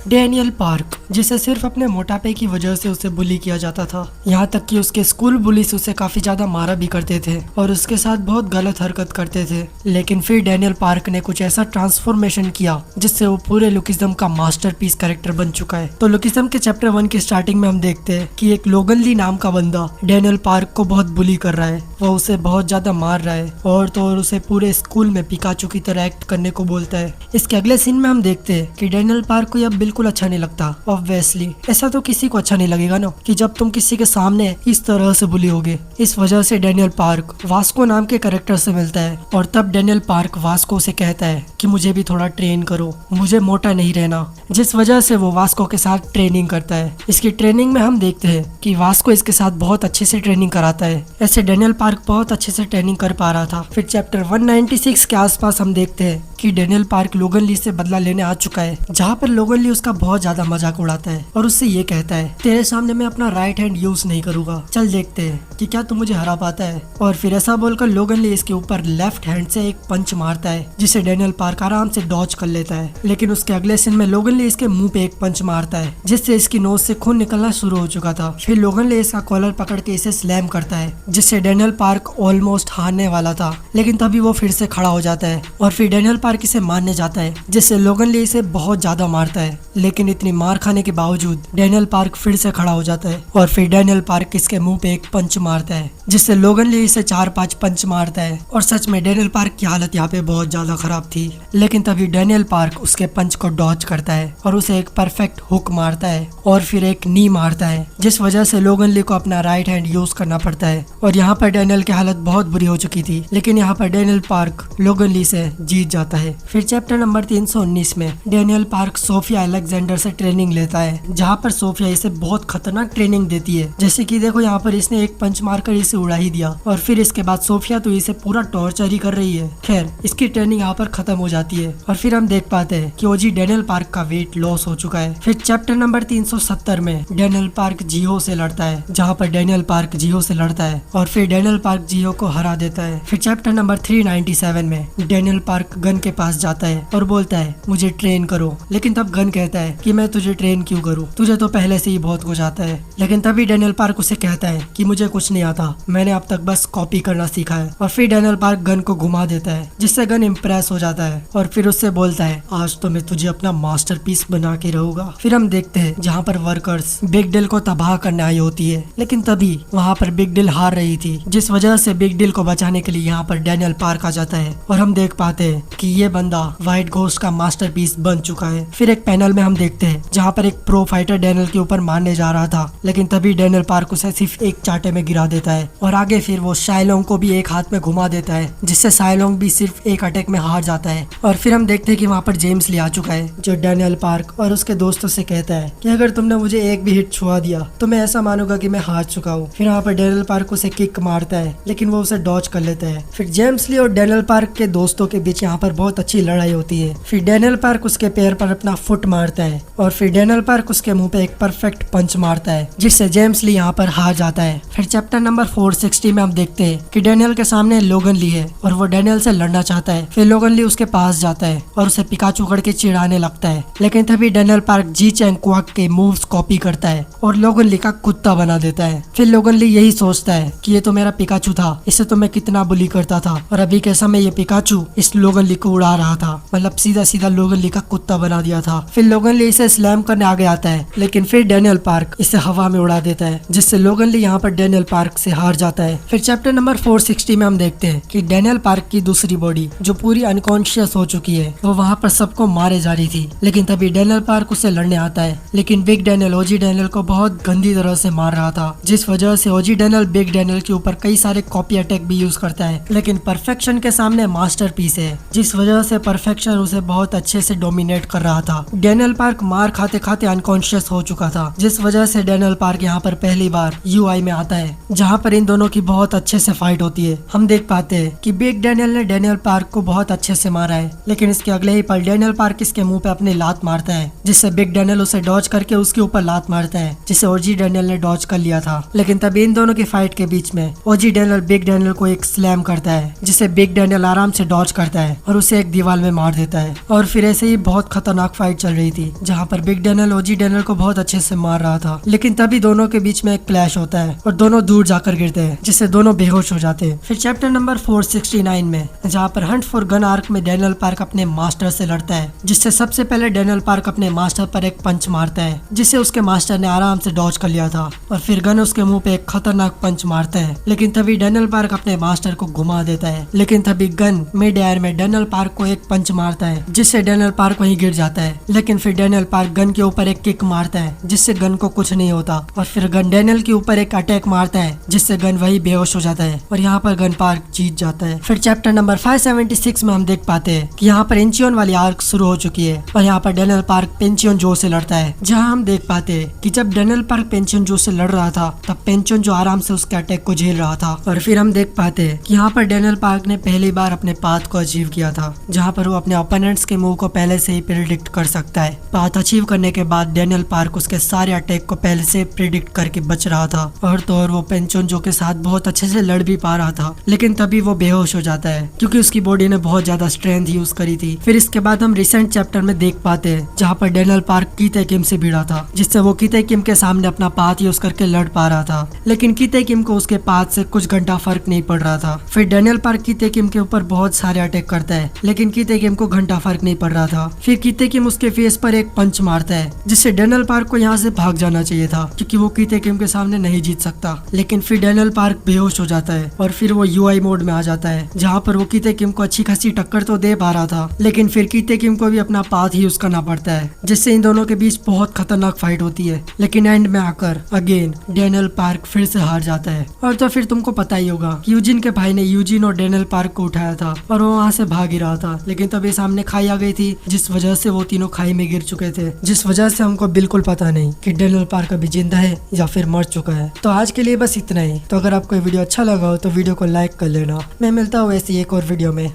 Daniel park, जिसे सिर्फ अपने मोटापे की वजह से उसे बुली किया जाता था। यहाँ तक कि उसके स्कूल बुलीज उसे काफी ज्यादा मारा भी करते थे और उसके साथ बहुत गलत हरकत करते थे। लेकिन फिर डैनियल पार्क ने कुछ ऐसा ट्रांसफॉर्मेशन किया जिससे वो पूरे लुकिज्म का मास्टरपीस कैरेक्टर बन चुका है। तो लुकिज्म के चैप्टर 1 की स्टार्टिंग में हम देखते हैं कि एक लोगन ली नाम का बंदा डैनियल पार्क को बहुत बुली कर रहा है। वो उसे बहुत ज्यादा मार रहा है और तो और उसे पूरे स्कूल में पिकाचू की तरह एक्ट करने को बोलता है। इसके अगले सीन में हम देखते हैं कि डैनियल पार्क को अब बिल्कुल अच्छा नहीं लगता। ऑब्वियसली ऐसा तो किसी को अच्छा नहीं लगेगा ना कि जब तुम किसी के सामने इस तरह से बुली होगे। इस वजह से डैनियल पार्क वास्को नाम के कैरेक्टर से मिलता है और तब डैनियल पार्क वास्को से कहता है कि मुझे भी थोड़ा ट्रेन करो, मुझे मोटा नहीं रहना। जिस वजह से वो वास्को के साथ ट्रेनिंग करता है। इसकी ट्रेनिंग में हम देखते हैं कि वास्को इसके साथ बहुत अच्छे से ट्रेनिंग कराता है। ऐसे डैनियल पार्क बहुत अच्छे से ट्रेनिंग कर पा रहा था। फिर चैप्टर 196 के आसपास हम देखते हैं कि डैनियल पार्क लोगन ली से बदला लेने आ चुका है, जहाँ पर लोगन ली उसका बहुत ज्यादा मजाक उड़ाता है और उससे ये कहता है तेरे सामने मैं अपना राइट हैंड यूज नहीं करूंगा, चल देखते हैं कि क्या तू मुझे हरा पाता है। और फिर ऐसा बोलकर लोगन ली इसके ऊपर लेफ्ट हैंड से एक पंच मारता है जिसे डैनियल पार्क आराम से डॉज कर लेता है। लेकिन उसके अगले सीन में लोगन ली इसके मुंह पे एक पंच मारता है जिससे इसकी नोज से खून निकलना शुरू हो चुका था। फिर लोगन ली इसका कॉलर पकड़ के इसे स्लैम करता है जिससे डैनियल पार्क ऑलमोस्ट हारने वाला था, लेकिन तभी वो फिर से खड़ा हो जाता है और फिर डैनियल पार्क इसे मारने जाता है जिससे लोगन ली इसे बहुत ज्यादा मारता है। लेकिन इतनी मार खाने के बावजूद डैनियल पार्क फिर से खड़ा हो जाता है और फिर डैनियल पार्क इसके मुंह पे एक पंच मारता है जिससे लोगन ली इसे 4-5 पंच मारता है। और सच में डैनियल पार्क की हालत यहाँ पे बहुत ज्यादा खराब थी। लेकिन तभी डैनियल पार्क उसके पंच को डॉज करता है और उसे एक परफेक्ट हुक मारता है और फिर एक नी मारता है, जिस वजह से लोगन ली को अपना राइट हैंड यूज करना पड़ता है। और यहाँ पर डैनियल की हालत बहुत बुरी हो चुकी थी, लेकिन यहाँ पर डैनियल पार्क लोगन ली से जीत जाता है। फिर चैप्टर नंबर 319 में डैनियल पार्क सोफिया अलेक्जेंडर से ट्रेनिंग लेता है, जहाँ पर सोफिया इसे बहुत खतरनाक ट्रेनिंग देती है। जैसे कि देखो यहाँ पर इसने एक पंच मारकर इसे उड़ा ही दिया और फिर इसके बाद सोफिया तो इसे पूरा टॉर्चर ही कर रही है। खैर इसकी ट्रेनिंग यहाँ पर खत्म हो जाती है और फिर हम देख पाते हैं कि ओजी डैनियल पार्क का वेट लॉस हो चुका है। फिर चैप्टर नंबर 370 में डैनियल पार्क जियो से लड़ता है, जहाँ पर डैनियल पार्क जियो से लड़ता है और फिर डैनियल पार्क जियो को हरा देता है। फिर चैप्टर नंबर 397 में डैनियल पार्क गन के पास जाता है और बोलता है मुझे ट्रेन करो, लेकिन तब गन कहता है कि मैं तुझे ट्रेन क्यों करूं, तुझे तो पहले से ही बहुत कुछ आता है। लेकिन तभी डैनियल पार्क उसे कहता है कि मुझे कुछ नहीं आता, मैंने अब तक बस कॉपी करना सीखा है। और फिर डैनियल पार्क गन को घुमा देता है जिससे गन इम्प्रेस हो जाता है और फिर उससे बोलता है आज तो मैं तुझे अपना मास्टरपीस बना के रहूंगा। फिर हम देखते हैं जहाँ पर वर्कर्स बिग डिल को तबाह करने आई होती है, लेकिन तभी वहाँ पर बिग डिल हार रही थी, जिस वजह से बिग डिल को बचाने के लिए यहाँ पर डैनियल पार्क आ जाता है और हम देख पाते हैं कि ये बंदा व्हाइट घोस्ट का मास्टरपीस बन चुका है। फिर एक पैनल में हम देखते हैं जहाँ पर एक प्रो फाइटर डैनियल के ऊपर मारने जा रहा था, लेकिन तभी डैनियल पार्क उसे सिर्फ एक चाटे में गिरा देता है और आगे फिर वो शाइलोंग को भी एक हाथ में घुमा देता है, जिससे शाइलोंग भी सिर्फ एक अटैक में हार जाता है। और फिर हम देखते हैं कि वहाँ पर जेम्स ली आ चुका है, जो डैनियल पार्क और उसके दोस्तों से कहता है कि अगर तुमने मुझे एक भी हिट छुआ दिया तो मैं ऐसा मानूंगा कि मैं हार चुका हूँ। फिर वहाँ पर डैनियल पार्क उसे किक मारता है, लेकिन वो उसे डॉज कर लेता है। फिर जेम्स ली और डैनियल पार्क के दोस्तों के बीच यहाँ पर बहुत अच्छी लड़ाई होती है। फिर डैनियल पार्क उसके पैर पर अपना फुट मारता है और फिर डैनियल पार्क उसके मुंह पे एक परफेक्ट पंच मारता है, जिससे जेम्स ली यहाँ पर हार जाता है। फिर चैप्टर नंबर 460 में हम देखते हैं कि डैनियल के सामने लोगन ली है और वो डैनियल से लड़ना चाहता है। फिर लोगन ली उसके पास जाता है और उसे पिकाचू करके चिढ़ाने लगता है, लेकिन तभी डैनियल पार्क जी चैंग क्वाक के मूव्स कॉपी करता है और लोगन ली का कुत्ता बना देता है। फिर लोगन ली यही सोचता है कि ये तो मेरा पिकाचू था, इसे तो मैं कितना बुली करता था और अभी के समय ये पिकाचू इस लोगन ली को उड़ा रहा था, मतलब सीधा सीधा लोगन ली का कुत्ता बना दिया था। फिर लोगन ली इसे स्लैम करने आगे आता है, लेकिन फिर डैनियल पार्क इसे हवा में उड़ा देता है, जिससे लोगन ली यहाँ पर डैनियल पार्क से हार जाता है। फिर चैप्टर नंबर 460 में हम देखते हैं कि डैनियल पार्क की दूसरी बॉडी जो पूरी अनकॉन्शियस हो चुकी है वो वहाँ पर सबको मारे जा रही थी, लेकिन तभी डैनियल पार्क उसे लड़ने आता है। लेकिन बिग डैनियल ओजी डैनियल को बहुत गंदी तरह से मार रहा था, जिस वजह से ओजी डैनियल बिग डैनियल के ऊपर कई सारे कॉपी अटैक भी यूज करता है, लेकिन परफेक्शन के सामने मास्टरपीस है, जिस वजह से परफेक्शन उसे बहुत अच्छे से डोमिनेट कर रहा था। डैनियल पार्क मार खाते खाते अनकॉन्शियस हो चुका था, जिस वजह से डैनियल पार्क यहाँ पर पहली बार यूआई में आता है, जहाँ पर इन दोनों की बहुत अच्छे से फाइट होती है। हम देख पाते हैं कि बिग डैनियल ने डैनियल पार्क को बहुत अच्छे से मारा है, लेकिन इसके अगले ही पल डैनियल पार्क इसके मुंह पे अपनी लात मारता है, जिससे बिग डैनियल उसे डॉज करके उसके ऊपर लात मारता है, जिसे ओजी डैनियल ने डॉज कर लिया था। लेकिन तभी इन दोनों की फाइट के बीच में ओजी डैनियल बिग डैनियल को एक स्लैम करता है, जिसे बिग डैनियल आराम से डॉज करता है और उसी उसे एक दीवार में मार देता है। और फिर ऐसे ही बहुत खतरनाक फाइट चल रही थी जहाँ पर बिग डैनियल ओजी डैनियल को बहुत अच्छे से मार रहा था, लेकिन तभी दोनों के बीच में एक क्लैश होता है और दोनों दूर जाकर गिरते हैं, जिससे दोनों बेहोश हो जाते हैं। फिर चैप्टर नंबर 469 में जहाँ पर हंट फॉर गन आर्क में डैनियल पार्क अपने मास्टर से लड़ता है, जिससे सबसे पहले डैनियल पार्क अपने मास्टर पर एक पंच मारता है, जिसे उसके मास्टर ने आराम से डॉज कर लिया था। और फिर गन उसके मुंह पे एक खतरनाक पंच मारता है, लेकिन तभी डैनियल पार्क अपने मास्टर को घुमा देता है। लेकिन तभी गन मिड एयर में डैनियल पार्क को एक पंच मारता है, जिससे डैनियल पार्क वहीं गिर जाता है। लेकिन फिर डैनियल पार्क गन के ऊपर एक किक मारता है, जिससे गन को कुछ नहीं होता। और फिर गन डैनियल के ऊपर एक अटैक मारता है, जिससे गन वही बेहोश हो जाता है और यहाँ पर गन पार्क जीत जाता है। फिर चैप्टर नंबर 576 में हम देख पाते हैं कि यहाँ पर इंचियोन वाली आर्क शुरू हो चुकी है और यहाँ पर डैनियल पार्क पेंचियोन जो से लड़ता है, जहाँ हम देख पाते हैं कि जब डैनियल पार्क पेंचियोन जो से लड़ रहा था तब पेंचियोन जो आराम से उसके अटैक को झेल रहा था। और फिर हम देख पाते हैं कि यहाँ पर डैनियल पार्क ने पहली बार अपने पाथ को अचीव किया था, जहाँ पर वो अपने ओपोनेंट्स के मूव को पहले से ही प्रिडिक्ट कर सकता है। पाथ अचीव करने के बाद डैनियल पार्क उसके सारे अटैक को पहले से प्रिडिक्ट करके बच रहा था और तो और वो पेंचियोन जो के साथ बहुत अच्छे से लड़ भी पा रहा था। लेकिन तभी वो बेहोश हो जाता है क्योंकि उसकी बॉडी ने बहुत ज्यादा स्ट्रेंथ यूज करी थी। फिर इसके बाद हम रिसेंट चैप्टर में देख पाते हैं जहाँ पर डैनियल पार्क कीते किम से भिड़ा था, जिससे वो कीते किम के सामने अपना पाथ यूज करके लड़ पा रहा था। लेकिन कीते किम को उसके पाथ से कुछ घंटा फर्क नहीं पड़ रहा था। फिर डैनियल पार्क कीते किम के ऊपर बहुत सारे अटैक करता है, लेकिन कीते किम को घंटा फर्क नहीं पड़ रहा था। फिर कीते किम उसके फेस पर एक पंच मारता है, जिससे डैनियल पार्क को यहाँ से भाग जाना चाहिए था क्योंकि वो कीते किम के सामने नहीं जीत सकता। लेकिन फिर डैनियल पार्क बेहोश हो जाता है और फिर वो यूआई मोड में आ जाता है, जहाँ पर वो कीते किम को अच्छी खासी टक्कर तो दे पा रहा था, लेकिन फिर कीते किम को भी अपना पाथ यूज करना पड़ता है, जिससे इन दोनों के बीच बहुत खतरनाक फाइट होती है। लेकिन एंड में आकर अगेन डैनियल पार्क फिर से हार जाता है। और तो फिर तुमको पता ही होगा कि यूजिन के भाई ने यूजिन और डैनियल पार्क को उठाया था और वो वहाँ से भाग ही रहा था, लेकिन तभी सामने खाई आ गई थी, जिस वजह से वो तीनों खाई में गिर चुके थे, जिस वजह से हमको बिल्कुल पता नहीं कि डैनियल पार्क अभी जिंदा है या फिर मर चुका है। तो आज के लिए बस इतना ही। तो अगर आपको वीडियो अच्छा लगा हो तो वीडियो को लाइक कर लेना। मैं मिलता हूँ ऐसी एक और वीडियो में।